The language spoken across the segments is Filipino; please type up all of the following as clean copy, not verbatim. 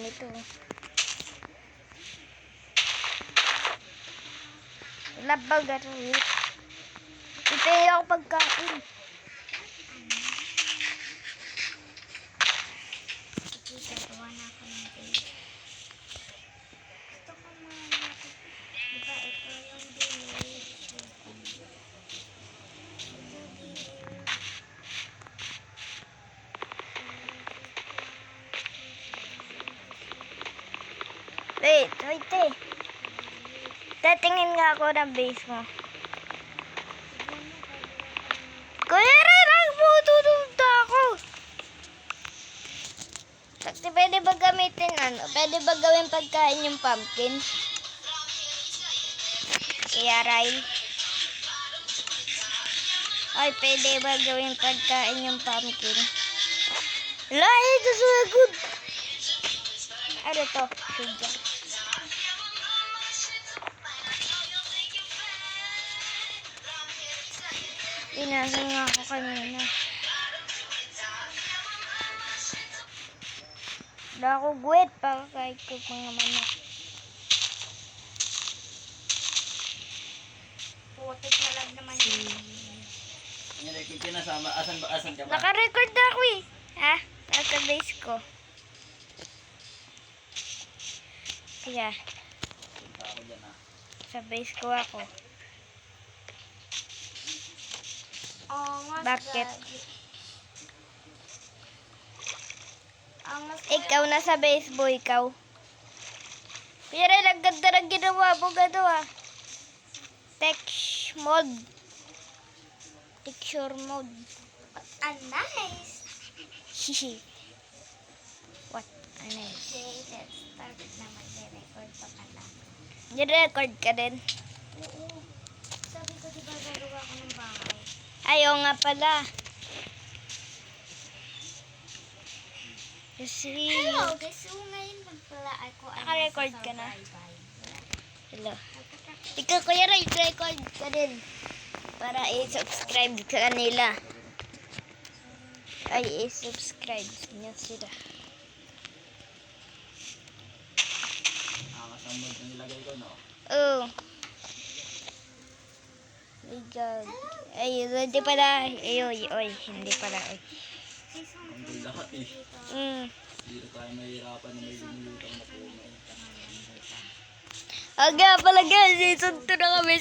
nito. Labag at wait. Ito yung pagkain. Gagawa na ako ng base. Gusto ko diba ito yung village. Wait. Tatingin nga ako ng base mo. Kuya Ray, tutulog ako. Kasi pwede ba gamitin Pwede ba gawin pagkain yung pumpkin? Kuya Ray. Ay, pwede ba gawin pagkain yung pumpkin? Ito so good. Ano to? Sugar. Pinasa nga ako kanina. Wala ako guwit para kahit ko mga manok. Putik na lang naman yun. Nirecord ka na sama. Asan ka ba? Naka-record na ako eh. Ha? Nasa base ko. Kaya, Punta ako dyan sa base ko ako. Bakit? Ikaw nasa base boy, ikaw. Pero nagganda ng ginawa mo gano'n Text mode. Texture mode. What a nice. Hihi. What a nice. Okay, let's start na mag-record pa pala. Nire-record ka din? Oo. Sabi ko diba gagawa ko ng bahay. Ayaw nga pala. Kasi... Hello guys, so ngayon magpala ako. Naka-record ka na? Hello. Ikaw kuya Ray, record ka din. Para i-subscribe sa kanila. Ay, i-subscribe niyo sila. Nakakasambod na nilagay ko, no? Oo. Ay, hindi pala. Oy, hindi pala. Ang lahat eh. Dito tayo mahirapan na may lumulutang na puno. Aga pala guys, season 2 na kami.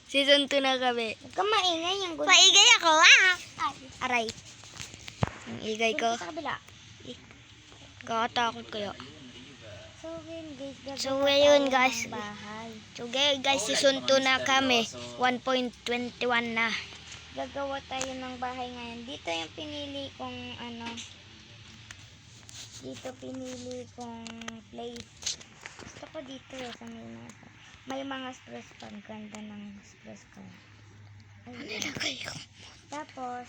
Season 2 na kami. Huwag ka maingay yung gulo. Maingay ako, Aray. Ang igay ko. Kakatakot kayo. So ngayon guys, season 2 na kami. 1.21 na. Gagawa tayo ng bahay ngayon. Dito yung pinili kong Dito pinili kong place. Gusto ko dito sa may mga stress pan. Ganda ng stress pan. Tapos,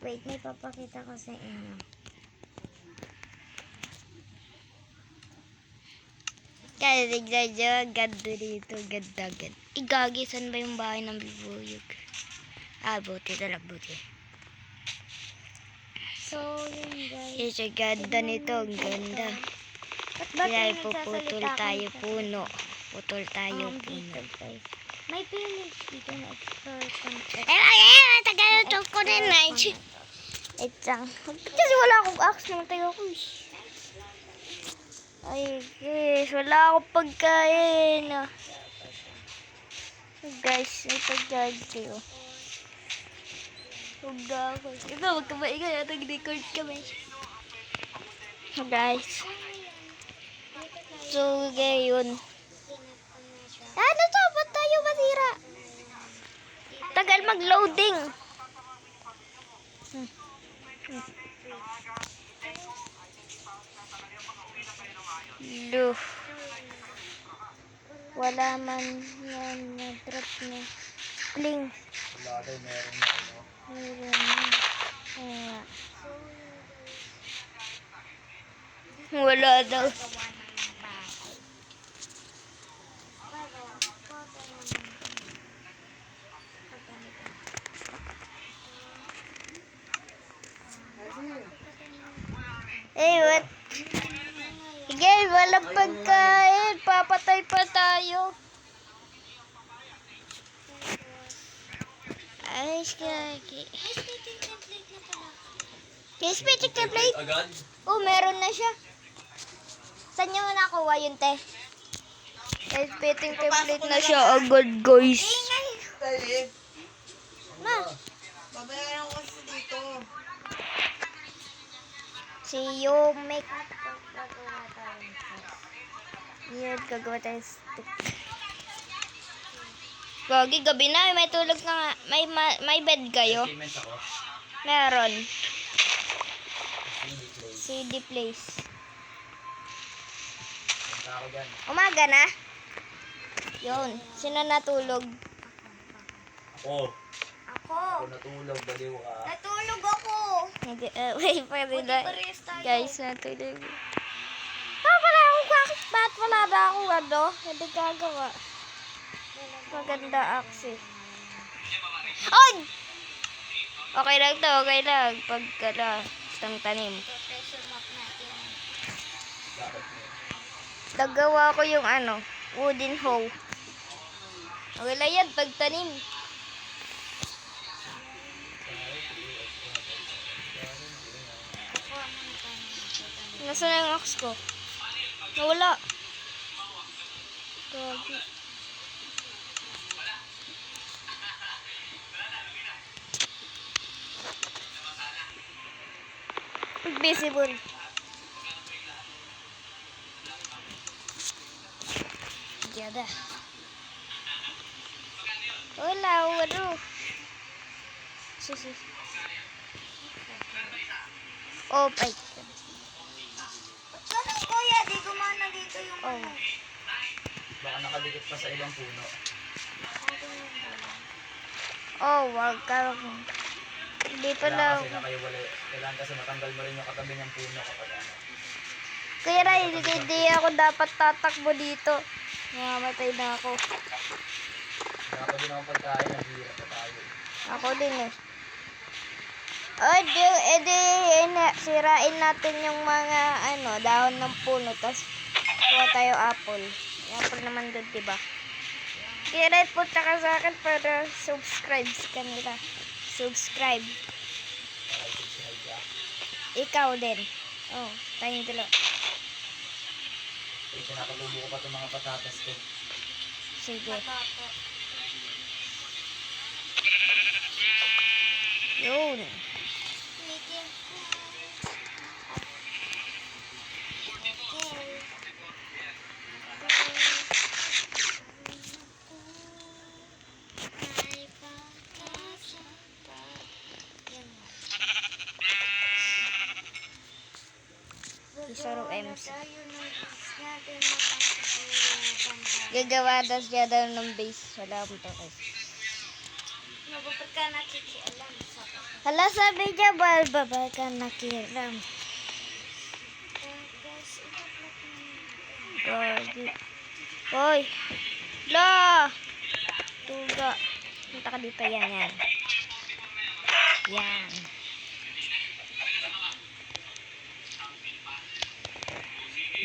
wait, may papakita ko sa inyo. Kaya tignan nyo, ganda dito, ganda. Igagi, saan ba yung bahay ng bibuyog? Buti na lang, buti. So, yun guys. Yung ganda nito, ang ganda. Kaya puputol tayo puno. Putol tayo puno. May pinig dito na explore concept. Tagal ito ko din na. Kasi wala akong axe naman tayo ko. Ay guys, wala akong pagkain. Guys, may pagkain kayo. Huwag na ako. Ikaw, huwag ka maingay. Nag-record kami. Guys. So, ngayon. Ano to? Ba't tayo masira? Tagal mag-loading. Wala man yan. Nag-drop na. Bling. Wala daw, meron na. Meron na. Wala daw. Eh, What? Sige, walang pagkain. Papatay pa tayo. Ay, skaki. Yes, speaking template. Agad? Oh, meron na siya. Saan niyo nakuha yun, te? Yes, speaking template na siya agad, guys. Tayo, Ma, babayaran ko kasi dito. si you make... Yan, gagawa tayo stick. Gagi, gabi na. May tulog na nga. May bed kayo? Payments ako. Meron. Hindi close. CD place. Punta ako dyan. Umaga na? Yun. Sino natulog? Ako. Ako. Ako natulog. Baliw ka. Natulog ako. Hindi, wait pa rin na. Guys, natulog. Wala ako. Bakit wala na ako ano? Hindi gagawa. Maganda aksi. Ay! Okay lang to, okay lang. Pagkala, itang tanim. Dapat mo. Nagawa ko yung ano, wooden hoe. Okay lang yan, pagtanim. Nasaan na yung axe ko? Nawala. Gagi. Invisible. Diada. Wala, wala. Sus. Oh, ay. Ganun kuya, di gumana dito yung Oh. Baka nakadikit pa sa ibang puno. Oh, wag ka. Hindi pa Kailangan lang. kasi na kayo wala. Kailangan kasi matanggal mo rin yung katabi ng puno kapag ano. Kaya Ray, hindi ako dapat tatakbo dito. Mamamatay na ako. Nakatabi ng pagkain, naghihirap pa tayo. Ako din eh. Sirain natin yung mga dahon ng puno, tapos kuha tayo apple. May apple naman doon, diba? Kaya Ray, punta ka sa akin para subscribe sa kanila. Subscribe. Para subscribe ka. Ikaw din. Oh, tayong dalawa. Eh, pinapatubo ko pa itong mga patatas ko. Sige. Yun. Isaro MC. Gagawa daw siya daw ng base. Wala akong pakis. Nababot ka nakikialam sa Hala, sabi niya, balbaba ka nakiram. guys, ito-block Gagi. Hoy! La! Tuga. Punta ka dito. Yan. Yan.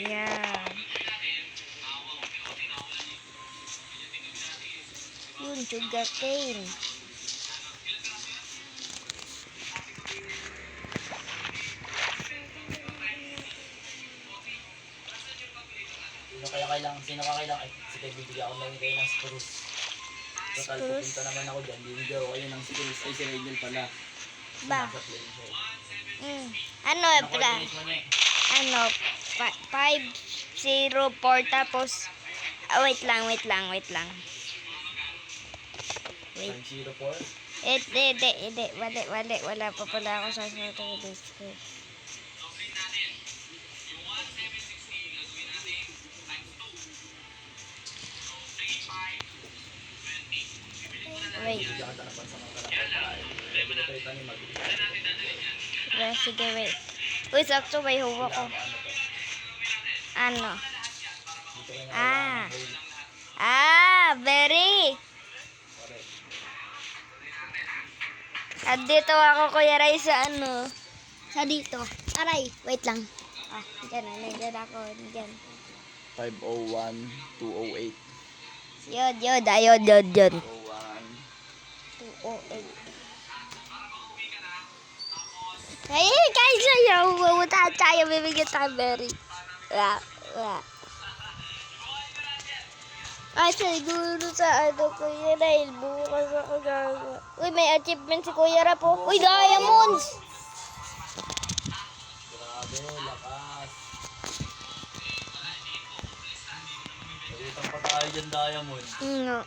Yan. Yun, sugar cane. Sino ka kailangan? Ay, sige, bibigyan ako lang kayo ng spruce. Total, Spruce? pupunta naman ako dyan. Bibigyan ko kayo ng spruce. Ay, si Rachel pala. Ba? Nasa plane siya. Ano, Ano pala? coordinates mo niya eh? 504 tapos wait lang. Wait. 504? Hindi. Wala pa pala ako sa list ko. Wait. Bibigyan ka ng pansamantala pagkain. Bibigyan kayo tanim, magbibigyan ka ng Well, sige, wait. Uy, sakto may huwa ko. Ano? Dito kayo Ah. nakailangan ng hole. Berry. Correct. At dito ako, Kuya Ray, sa Sa dito. Aray, wait lang. Ah, dyan na. Nandiyan ako. Dyan. 501, 208. Yun, yun. Ayun, yun, yun. 201. 208. Hey, guys, ayaw. Pumunta tayo. Bibigyan tayo berry. Wala. Wala. Ay, siguro sa ano, Kuya Rail, bukas ako gagawa. Uy, may achievement si Kuya Rap, oh. Uy, diamonds! Grabe, lakas. Pagkitang pa tayo dyan, Diamond. No.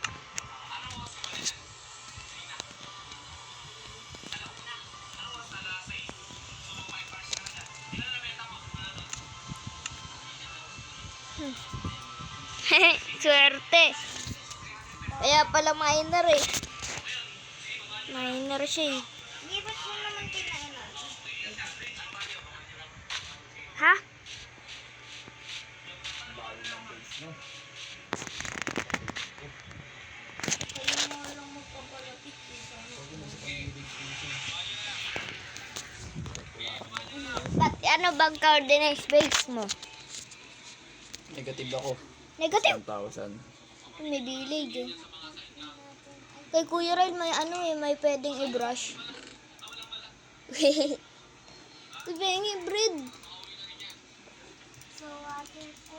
Swerte. Kaya pala minor eh. Minor siya eh. Hindi, ba't mo naman kinain? Ha? Layo ng base, no? Kayo mo lang magpapalapit. Ba't ano bang coordinates base mo? Negative ako. Negative. 1,000. May village eh. Kay Kuya Rail may ano eh, may pwedeng i-brush. Pwedeng i-breed. So, akin po.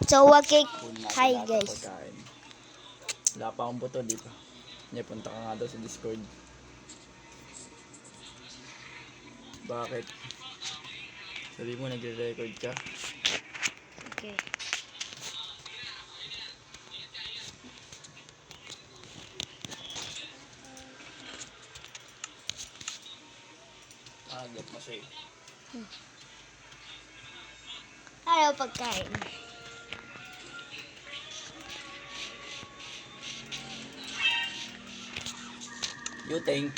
So, okay. Full na, Hi wala pa guys. pagkain. Wala pa akong buto dito. Hindi, punta ka nga daw sa Discord. Bakit? Sabi mo nagre-record ka? Okay. Agad na siya eh. Ano pagkain? You think?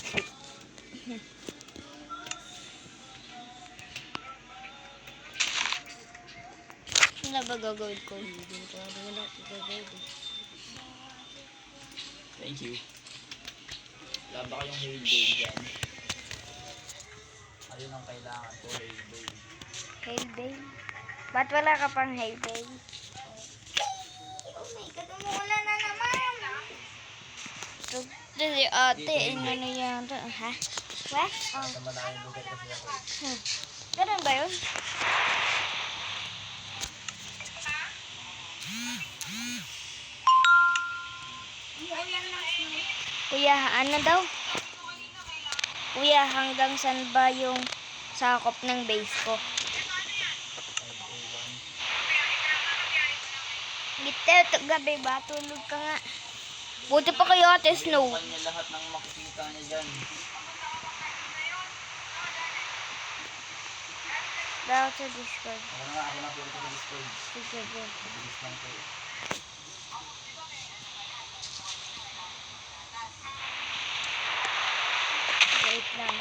Ano ba gagawin ko? Hindi ko alam na gagawin. Thank you. Wala ba kayong hail day dyan? Ayun ang kailangan ko, hail day. Hail day? Ba't wala ka pang hail day? Oh my God, umuulan na naman. So, si ate, ano yan? Ha? What? Oh. Sa malayang lugar kasi ako. Ganun ba yun? Umuulan na. Kuya, ano daw? Kuya, hanggang saan ba yung sakop ng base ko? 501. Gito, gabi ba? Tulog ka nga. Buti pa kayo ate Snow. Iwan niya lahat ng makikita niya dyan. Daw sa Discord. Ako na punta sa Discord. Sige, go. Mabilis lang to. Wait lang.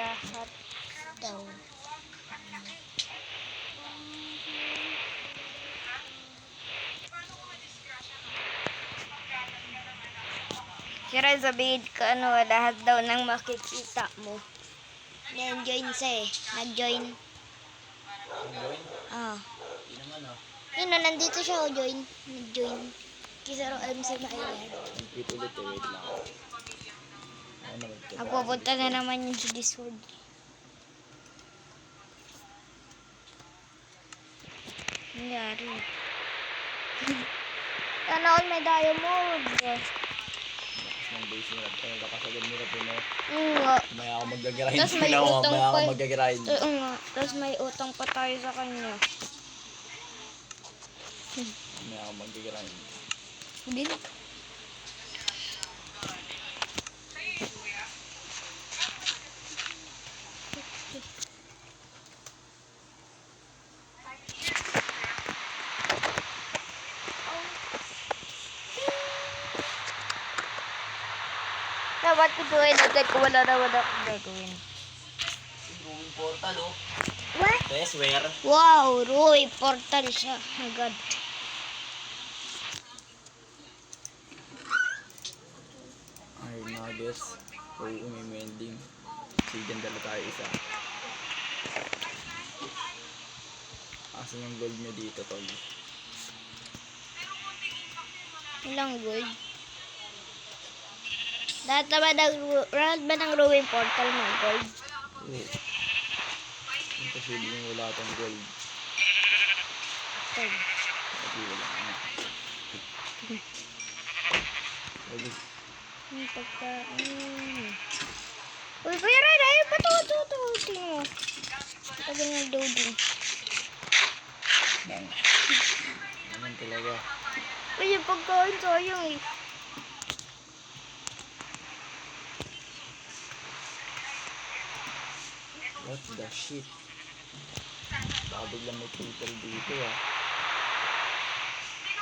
Lahat daw. Sira sabihin ka ano, lahat daw ng makikita mo. Then join siya eh. Nag-join. Join? Ah. Hindi naman ah. Yun o, nandito siya o join. Nag-join. Kisaro MC na ayan. Complete ulit eh. Wait lang. Ano naman ito? Magpupunta na naman yun sa Discord. Nangyari. Sana all may diamond. Ng base nila. Kaya kakasagad nila po no. Nga. Maya ako mag-grind. Tas may utang Maya ako pa. mag-grind. Oo nga. Tapos may utang pa tayo sa kanya. Maya ako mag-grind. Hindi. Na what to do in agad ko wala na akong gagawin. portal, oh. What? Best where? Wow, Roy, portal siya. Agad. Ay, nuggets. Oo, may mending. Sige, dyan dala tayo isa. Asan yung gold nyo dito, tol? Ilang gold? Lahat ba ng Ruin portal may gold? Oo. Imposible yung wala tong gold. Okay. Hindi wala na. Gold. Yung pagkain. Uy, Kuya Red, ayun pa to. Tingnan mo. Tagal ng loading. Bang. Naman talaga. Uy, yung pagkain sayang eh. What the shit? Baka biglang may people dito, ah.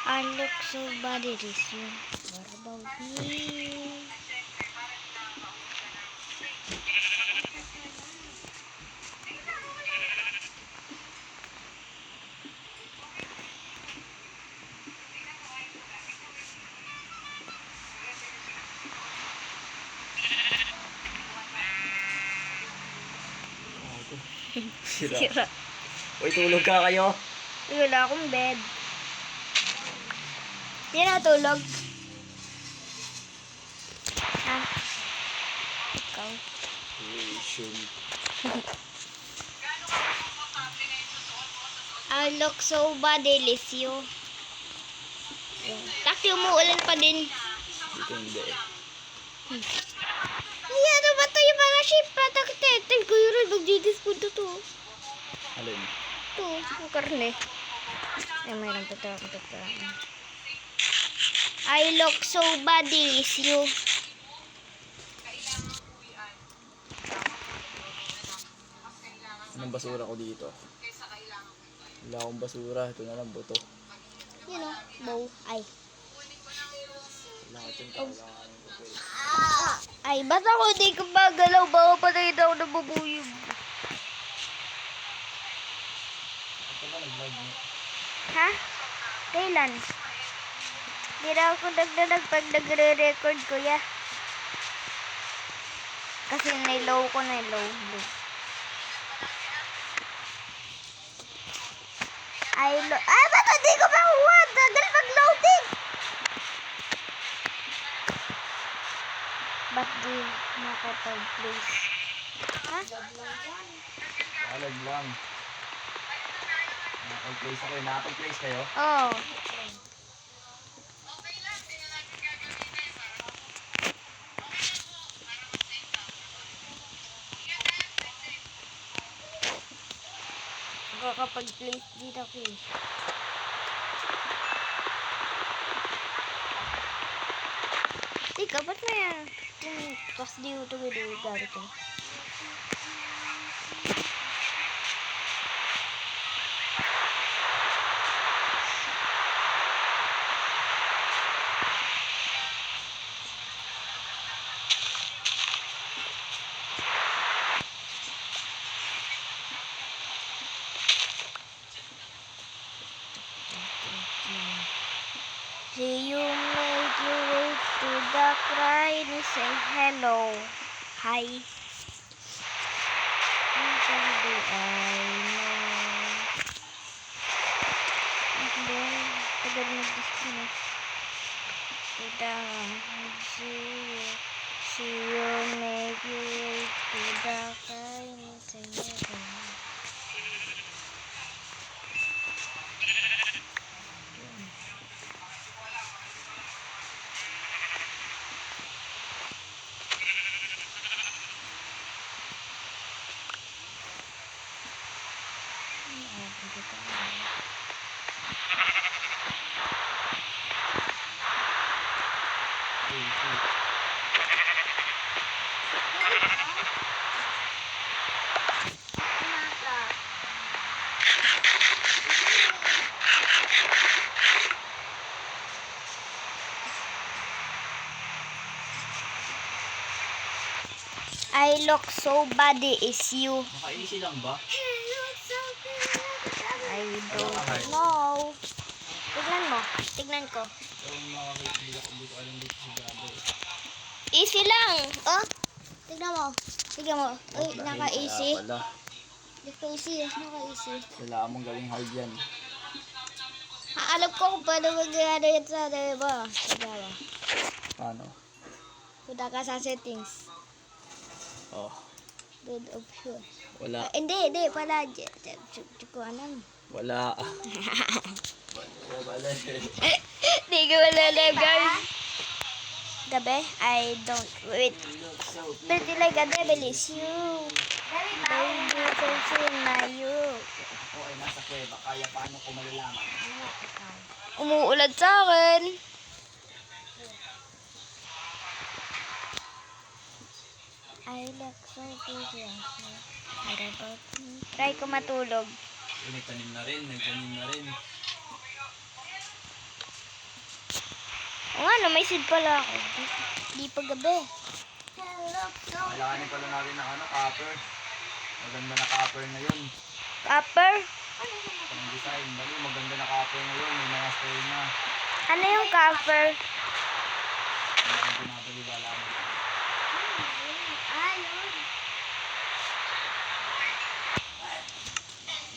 Unlock so body this yun. What about me? Ako. Sira. Sira. Uy, tulog ka kayo. Uy, wala akong bed. Hindi natulog. Ha? Ikaw. Creation. Unlock so body this yun. Taki, umuulan pa din. Dito hindi eh. Ay, ano ba to yung mga sheep? Patak-tetel ko yun. Mag-jidis po to. Alin? Ito, yung karne. Ay, mayroon pa ito. I look so body is you. Anong basura ko dito? Wala akong basura. Ito na lang buto. You know, bow. Ay. Lahat yung kailangan ko pwede. Ay, ba't ako di ko magalaw? Baka patay daw na bubuyog. Ito ba nag-vlog mo? Ha? Kailan? Di na ako nagdadag pag nagre-record, kuya. Kasi nailaw ko na low. Ba't hindi ko makuha? Tagal mag-loading. Ba't di makapag-place? Ha? Alag lang. Nakapag-place ako. Nakapag-place kayo? Oo. Makakapag-place dito ako eh. Ika, ba't na yan? Tapos di ito gawin gamit ko. See you make your way to the cry and say hello. Hi. Tagal mag-disconnect. See you make your way to the cry and say hello. I look so body is you. Maka-easy lang ba? I don't know. Tignan mo. Tignan ko. Yung hindi ko alam dito sa Jabo. Easy lang. Oh. Tignan mo. Tignan mo. Uy, naka-easy. Wala. Naka-easy. Naka-easy. Wala mong galing hard yan. Alam ko kung paano mag-ano yan sa diba? Sa Java. Paano? Punta ka sa settings. Oh. Good option. Wala. Hindi pala. Ko alam. Wala. Wala. Hindi ko alam, guys. Gabi? I don't. Wait. Pretty like a devil is you. Baby, person na you. Ako ay nasa kuweba, kaya paano ko malalaman? Umuulan sa akin. I look so pretty. Try ko matulog. Nagtanim na rin. O ano, may seed pala ako. Di pa gabi. Kailanganin pala natin ng copper. Maganda na copper na yun. Copper? Ang design, bali, maganda na copper na yun. May mga stone na. Ano yung copper? Ano ang binabaliwala mo?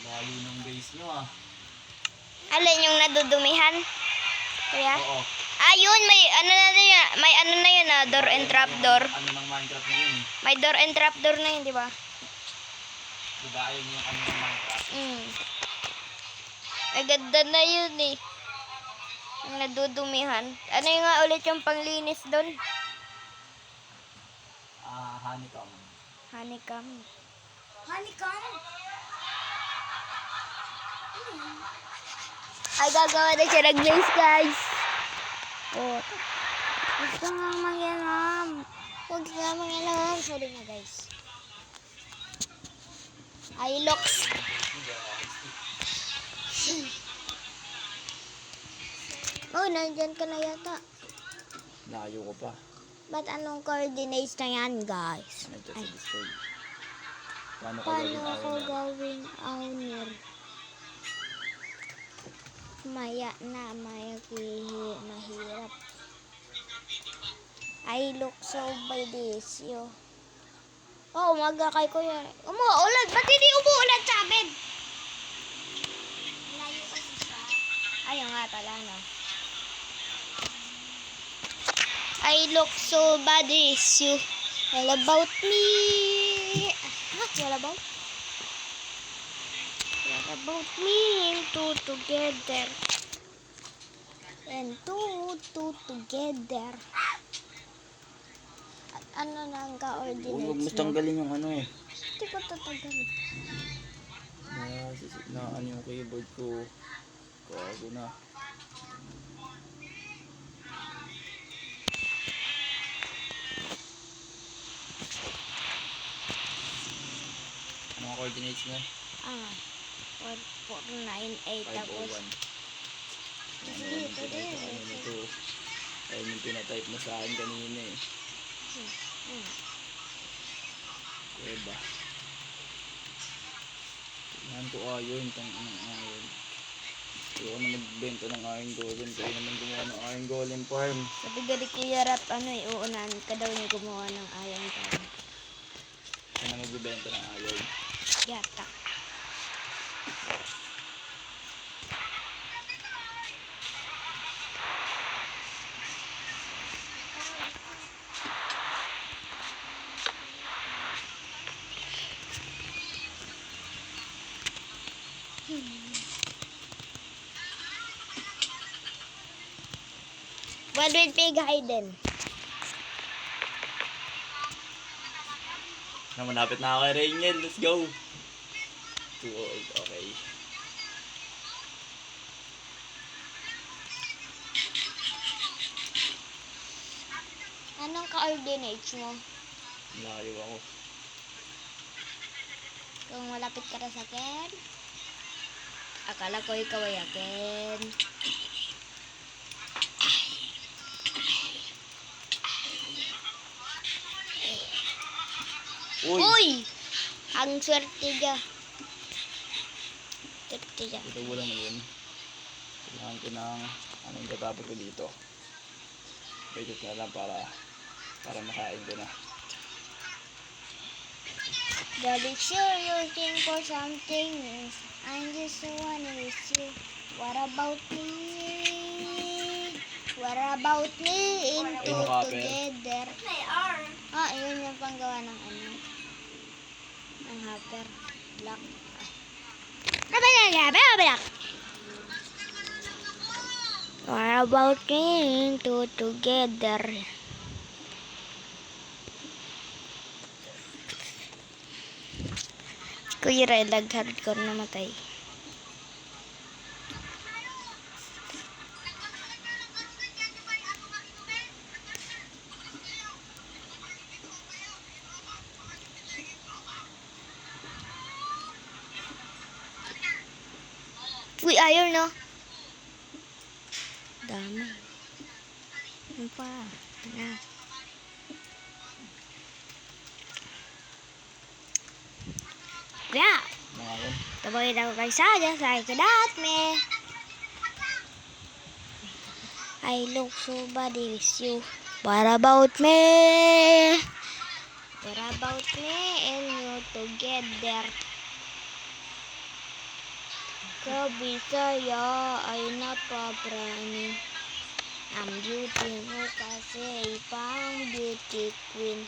Layo ng base nyo ah. Alin yung nadudumihan? Kuya? Oo. Yun, may ano na yun. May ano na yun door and trap door. Ano ng Minecraft na yun eh. May door and trap door na yun, di ba? Diba ayun yung ano ng Minecraft. Ay, ganda na yun eh. Yung nadudumihan. Ano yung nga ulit yung panglinis doon? Honeycomb. Honeycomb. Honeycomb? Ay, gagawa na siya ng glaze, guys. Oh. Huwag ka nga mangialam. Huwag ka nga mangialam. Sorry na, guys. Ay, looks. Oh, nandyan ka na yata. Layo ko pa. Ba't anong coordinates na yan, guys? Medyo sa Discord. Paano ka Paano gawin ako owner? gawing owner? Maya na, mahirap. I look so by this, yo. Oh, umaga kay kuya. Umuulan. Ba't hindi umuulan sa amin? Layo kasi siya. Ayun nga pala, no. I look so bad is you. All about me. All about? What about me and two together? And two together. Ano na ang Huwag ka-ordinates mo mo? tanggalin yung ano eh. Hindi ko tatagal. Na ano yung keyboard ko. Kago na. Mga coordinates mo? 498 tapos. 501. Ito. Ayun yung pinatype mo sa akin kanina eh. Kuweba. Tingnan ko ayon. Tangang ayon. Ayoko na magbenta ng iron golem. Kaya naman gumawa ng iron golem farm. Sabi gali Kuya Rap, iuunahan ka daw niya gumawa ng iron farm. Kaya na magbibenta ng iron. Yata. What will pig hidden? Malapit na ako kay Rainiel. Let's go. 208. Okay. Anong ka-ordinates mo? Layo ako. Kung malapit ka na sa akin? Akala ko ikaw ay akin. Uy! Uy! Ang swerte niya. Swerte niya. Ito mo lang na yun. Kailangan ko ng anong katapos ko dito. Wait na lang para makain ko na. Daddy, sure you're looking for something. I just wanna miss you. What about me? What about me? Into Ayun, kapel. together. May R. Ah, yun yung panggawa ng ano. Ng hopper. Black. Black. What about me? Into together. Kuya Ray, hardcore namatay. Uy, ayaw no? Dami. Ano pa? Na. Kuya! Mga yun. Tabagin ako kay Sada sa ikadat me. I look so body with you. What about me? What about me and you together? Sabi sa'yo ay napapraning. Ang beauty mo kasi pang beauty queen.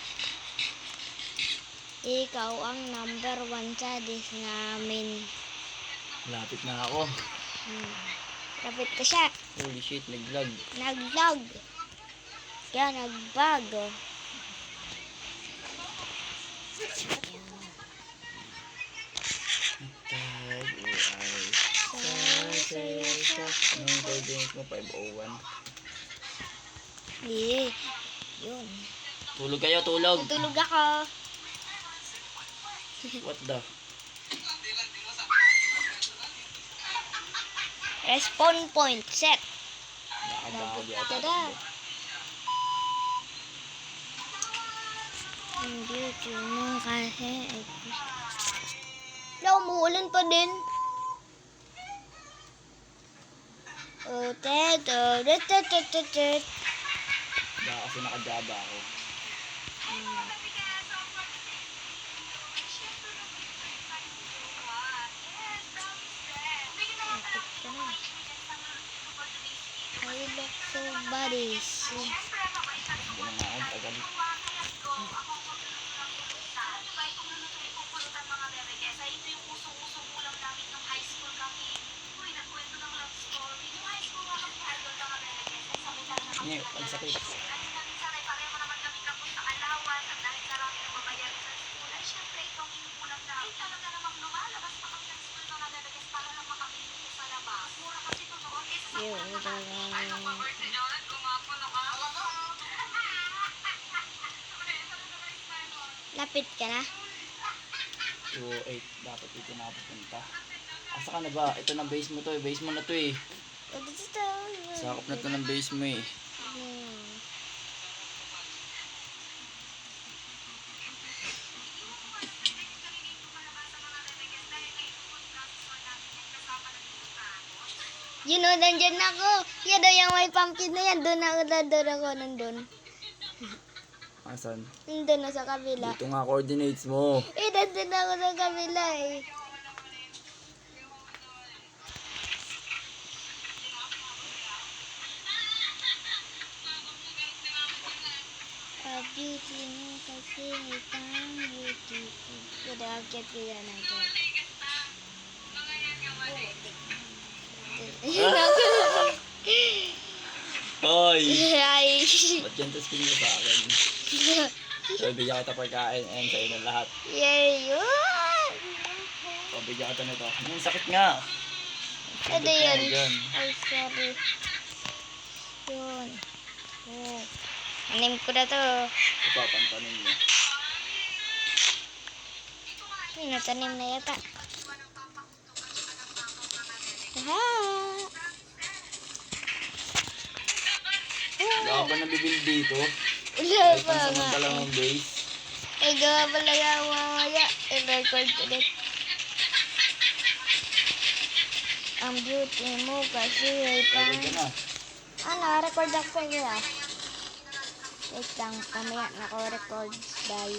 Ikaw ang number 1 sa dish namin. Lapit na ako. Lapit ka siya. Holy shit, naglag. Naglag. Kaya nagbag. Tag o ay anong coordinates mo? 501. Eh, yun. Tulog kayo, tulog. Natulog ako. What the? Respawn point set. Nakabahagi ako. Tada. Ang beauty mo kasi. Wala, umuulan pa din. Baka kasi nakajaba ako. I look so body. Hindi na nga ako, tagal. Hindi, ang sakit. Lapit ka na. 208, dapat dito na pupunta. Asa ka na ba? Ito na base mo to eh. Base mo na to eh. Sakop na to ng base mo eh. You know, nandyan ako. Yan daw yung may pumpkin na yan. Doon ako nandun. Asan? Nandun na sa kabila. Dito nga coordinates mo. Eh, nandun ako sa kabila eh. A beauty mo kasi pang beauty. Kada akit ko yan ang to. Hoy! Ay. Ba't yan tas mo sa akin? So, bigyan kita pagkain and sa'yo na lahat. Yay, yun. So, bigyan kita nito. Ang sakit nga. Ano Sakit yan? nga dyan. Ay, sorry. Yun. Oh. Anim ko na to. Ito, pantanin mo. Natanim na yata. Ha! Wala ka ba nabibuild dito? Wala Kahit pa nga. pansamantala ng base. Ay, gawa pala nga mamaya. I-record ulit. Ang beauty mo kasi ay Record ka na. ano, record ako sa'yo ah. Wait lang, mamaya nako-record dahil